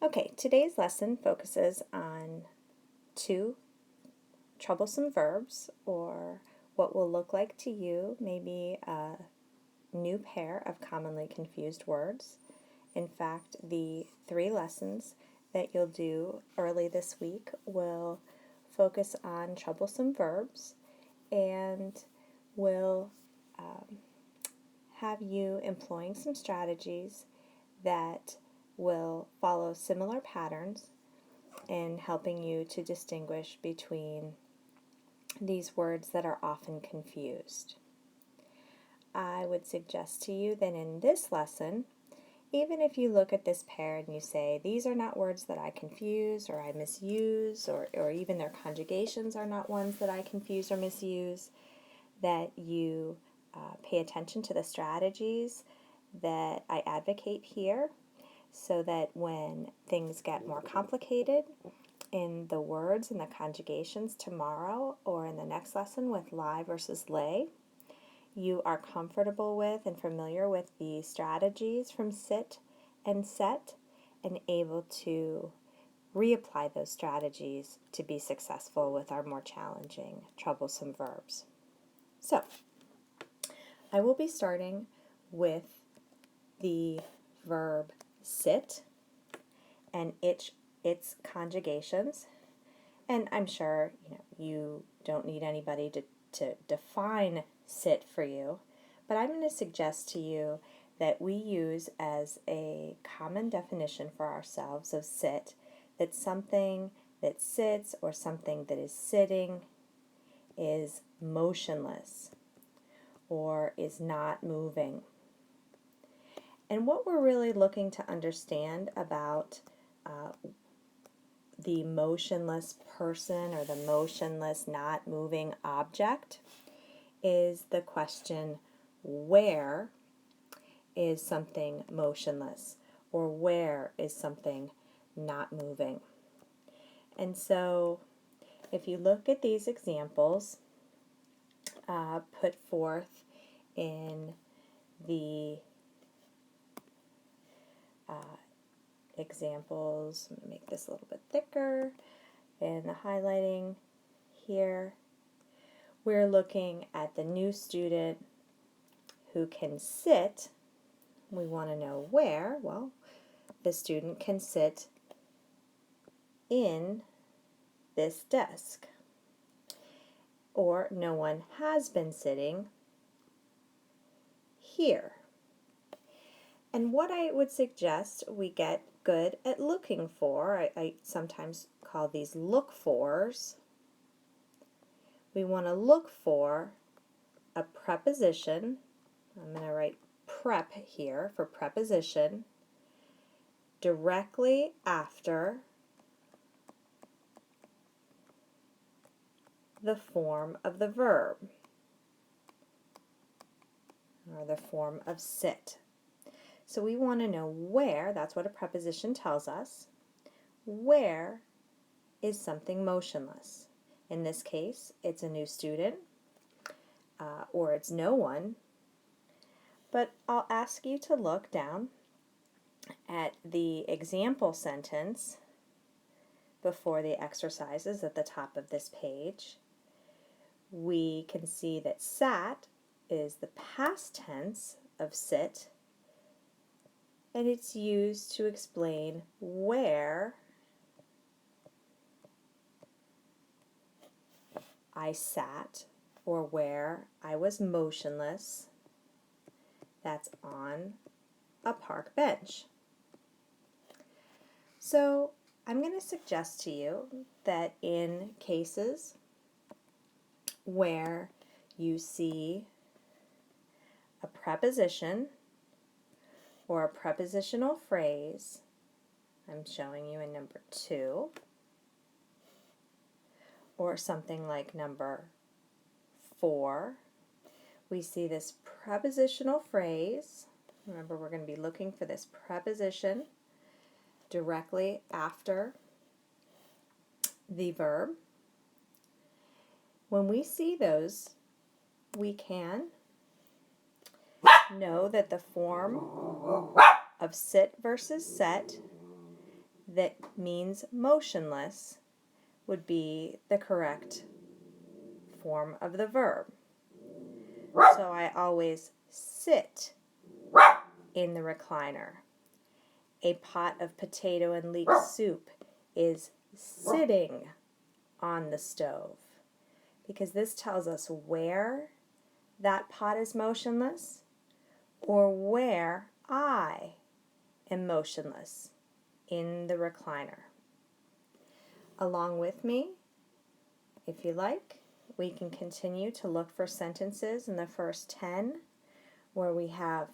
Okay, today's lesson focuses on two troublesome verbs, or what will look like to you maybe a new pair of commonly confused words. In fact, the 3 lessons that you'll do early this week will focus on troublesome verbs and will have you employing some strategies that will follow similar patterns in helping you to distinguish between these words that are often confused. I would suggest to you that in this lesson, even if you look at this pair and you say, these are not words that I confuse or I misuse, or even their conjugations are not ones that I confuse or misuse, that you pay attention to the strategies that I advocate here, so that when things get more complicated in the words and the conjugations tomorrow or in the next lesson with lie versus lay, you are comfortable with and familiar with the strategies from sit and set and able to reapply those strategies to be successful with our more challenging, troublesome verbs. So, I will be starting with the verb sit and its conjugations. And I'm sure you don't need anybody to define sit for you, but I'm going to suggest to you that we use as a common definition for ourselves of sit that something that sits or something that is sitting is motionless or is not moving. And what we're really looking to understand about the motionless person or the motionless, not moving object is the question, where is something motionless, or where is something not moving? And so if you look at these examples put forth in the examples, I'm going to make this a little bit thicker in the highlighting here. We're looking at the new student who can sit. We want to know where. Well, the student can sit in this desk. Or no one has been sitting here. And what I would suggest we get good at looking for, I sometimes call these look-fors. We want to look for a preposition. I'm going to write prep here for preposition directly after the form of the verb, or the form of sit. So we want to know where, that's what a preposition tells us, where is something motionless. In this case, it's a new student, or it's no one. But I'll ask you to look down at the example sentence before the exercises at the top of this page. We can see that sat is the past tense of sit, and it's used to explain where I sat or where I was motionless. That's on a park bench. So I'm going to suggest to you that in cases where you see a preposition or a prepositional phrase, I'm showing you in number 2, or something like number 4, we see this prepositional phrase. Remember, we're going to be looking for this preposition directly after the verb. When we see those, we can know that the form of sit versus set that means motionless would be the correct form of the verb. So I always sit in the recliner. A pot of potato and leek soup is sitting on the stove, because this tells us where that pot is motionless or where I am motionless in the recliner. Along with me, if you like, we can continue to look for sentences in the first 10 where we have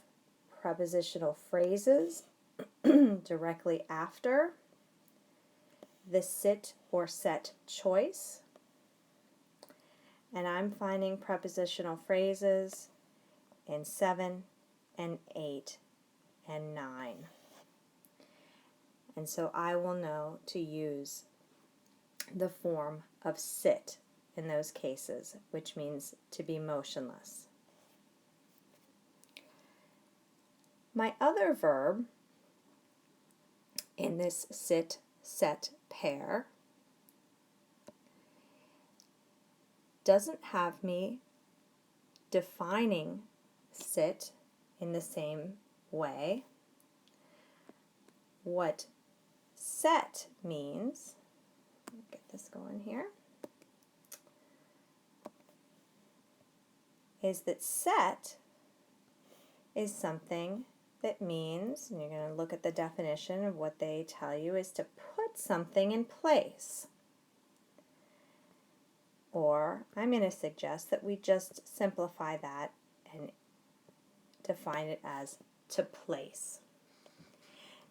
prepositional phrases directly after the sit or set choice. And I'm finding prepositional phrases in 7 and 8 and 9. And so I will know to use the form of sit in those cases, which means to be motionless. My other verb in this sit-set pair doesn't have me defining sit in the same way. What set means, get this going here, is that set is something that means, and you're going to look at the definition of what they tell you, is to put something in place. Or I'm going to suggest that we just simplify that and define it as to place.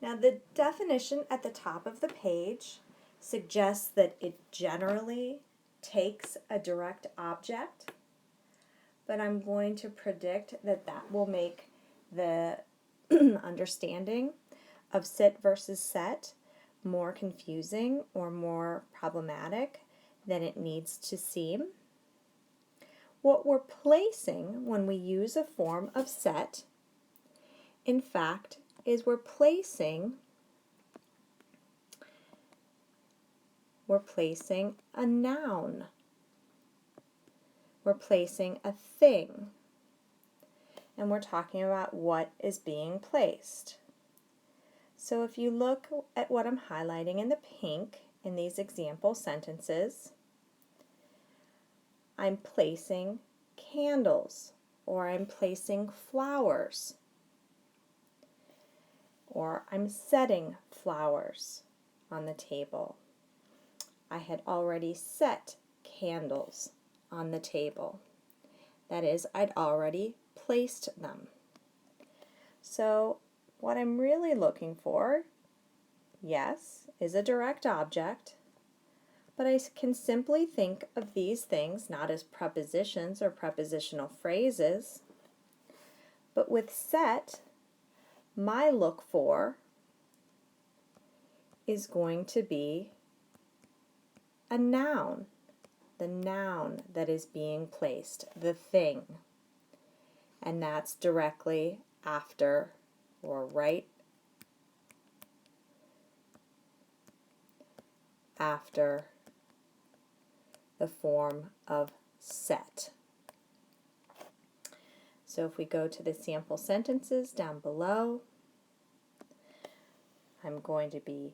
Now the definition at the top of the page suggests that it generally takes a direct object, but I'm going to predict that that will make the understanding of sit versus set more confusing or more problematic than it needs to seem. What we're placing when we use a form of set, in fact, is we're placing a noun. We're placing a thing. And we're talking about what is being placed. So if you look at what I'm highlighting in the pink in these example sentences, I'm placing candles, or I'm placing flowers, or I'm setting flowers on the table. I had already set candles on the table. That is, I'd already placed them. So what I'm really looking for, yes, is a direct object, but I can simply think of these things not as prepositions or prepositional phrases, but with set, my look for is going to be a noun, the noun that is being placed, the thing. And that's directly after or right after the form of set. So if we go to the sample sentences down below, I'm going to be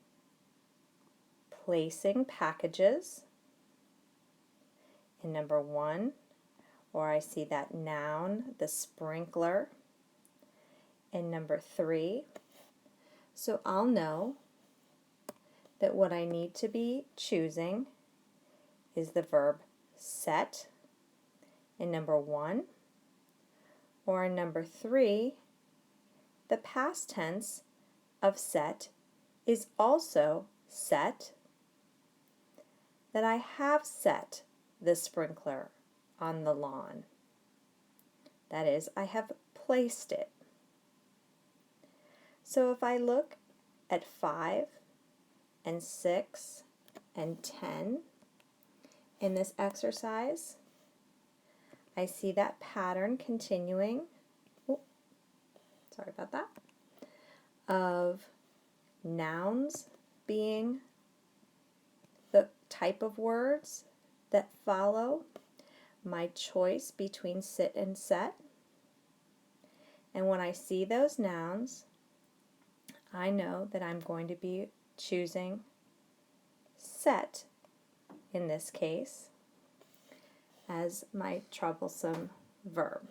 placing packages in number 1, or I see that noun, the sprinkler, in number 3. So I'll know that what I need to be choosing is the verb set in number 1, or in number 3, the past tense of set is also set, that I have set the sprinkler on the lawn. That is, I have placed it. So if I look at 5 and 6 and 10 in this exercise, I see that pattern continuing, sorry about that, of nouns being the type of words that follow my choice between sit and set. And when I see those nouns, I know that I'm going to be choosing set in this case as my troublesome verb.